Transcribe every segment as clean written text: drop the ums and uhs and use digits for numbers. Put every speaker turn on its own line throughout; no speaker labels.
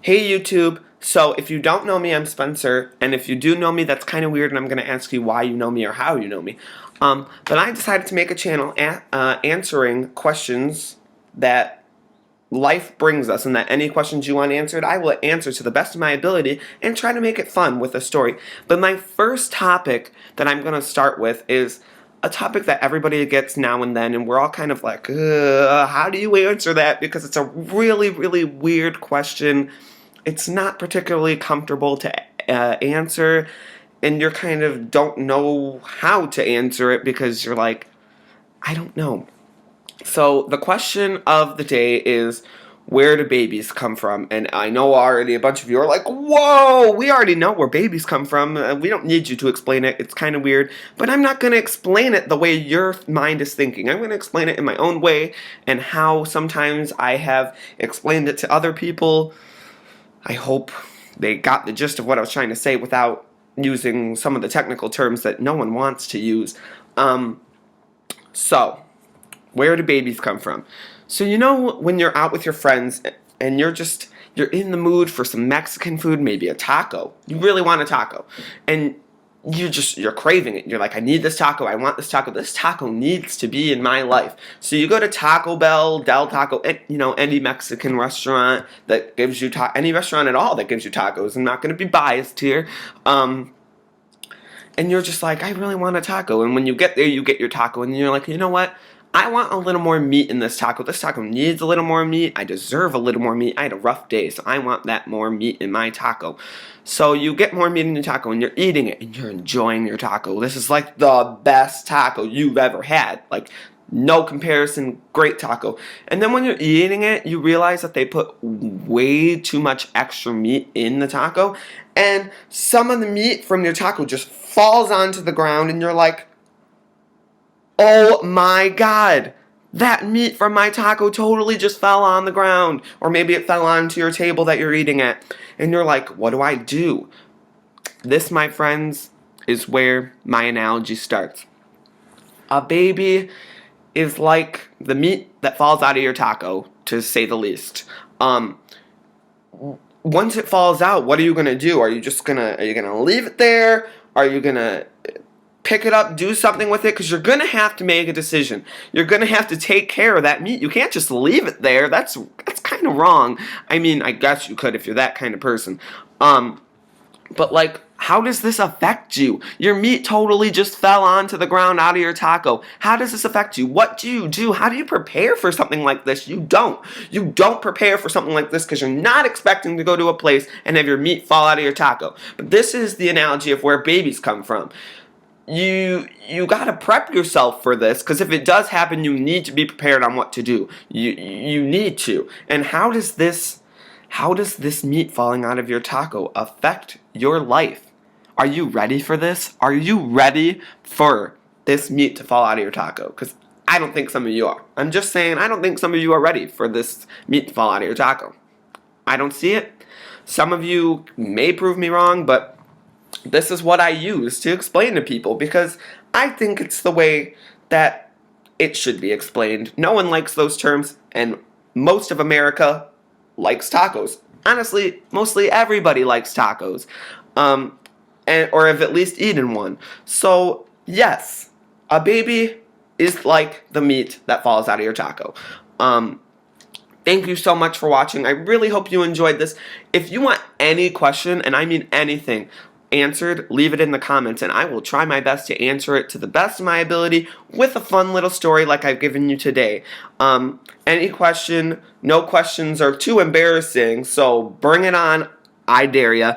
Hey YouTube, so if you don't know me, I'm Spencer, and if you do know me, that's kind of weird, and I'm going to ask you why you know me or how you know me. But I decided to make a channel answering questions that life brings us, and that any questions you want answered, I will answer to the best of my ability and try to make it fun with a story. But my first topic that I'm going to start with is a topic that everybody gets now and then, and we're all kind of like, how do you answer that? Because it's a really, really weird question. It's not particularly comfortable to answer, and you're kind of don't know how to answer it because you're like, I don't know. So the question of the day is, where do babies come from? And I know already a bunch of you are like, whoa, we already know where babies come from. We don't need you to explain it. It's kind of weird. But I'm not going to explain it the way your mind is thinking. I'm going to explain it in my own way and how sometimes I have explained it to other people. I hope they got the gist of what I was trying to say without using some of the technical terms that no one wants to use. So, where do babies come from? So you know when you're out with your friends and you're in the mood for some Mexican food, maybe a taco. You really want a taco. And you're craving it. You're like, I need this taco, I want this taco. This taco needs to be in my life. So you go to Taco Bell, Del Taco, any Mexican restaurant that gives you any restaurant at all that gives you tacos. I'm not going to be biased here. And you're just like, I really want a taco. And when you get there, you get your taco and you're like, you know what? I want a little more meat in this taco. This taco needs a little more meat. I deserve a little more meat. I had a rough day, so I want that more meat in my taco. So you get more meat in your taco, and you're eating it, and you're enjoying your taco. This is like the best taco you've ever had. Like, no comparison, great taco. And then when you're eating it, you realize that they put way too much extra meat in the taco, and some of the meat from your taco just falls onto the ground, and you're like, oh my god, that meat from my taco totally just fell on the ground. Or maybe it fell onto your table that you're eating at. And you're like, what do I do? This, my friends, is where my analogy starts. A baby is like the meat that falls out of your taco, to say the least. Once it falls out, what are you gonna do? Are you gonna leave it there? Are you gonna pick it up, do something with it? Because you're gonna have to make a decision. You're gonna have to take care of that meat. You can't just leave it there. That's kind of wrong. I mean, I guess you could if you're that kind of person. But like, how does this affect you? Your meat totally just fell onto the ground out of your taco. How does this affect you? What do you do? How do you prepare for something like this? You don't. You don't prepare for something like this because you're not expecting to go to a place and have your meat fall out of your taco. But this is the analogy of where babies come from. You gotta prep yourself for this, because if it does happen, you need to be prepared on what to do. You need to. And how does this meat falling out of your taco affect your life? Are you ready for this? Are you ready for this meat to fall out of your taco? Because I don't think some of you are. I'm just saying, I don't think some of you are ready for this meat to fall out of your taco. I don't see it. Some of you may prove me wrong, but this is what I use to explain to people because I think it's the way that it should be explained. No one likes those terms, and most of America likes tacos. Honestly, mostly everybody likes tacos, or have at least eaten one. So yes, a baby is like the meat that falls out of your taco. Thank you so much for watching. I really hope you enjoyed this. If you want any question, and I mean anything, answered, leave it in the comments and I will try my best to answer it to the best of my ability with a fun little story like I've given you today. Any question, no questions are too embarrassing, so bring it on. I dare ya.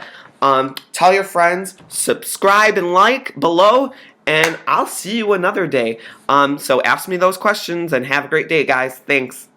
Tell your friends, subscribe and like below, and I'll see you another day. So ask me those questions and have a great day, guys. Thanks.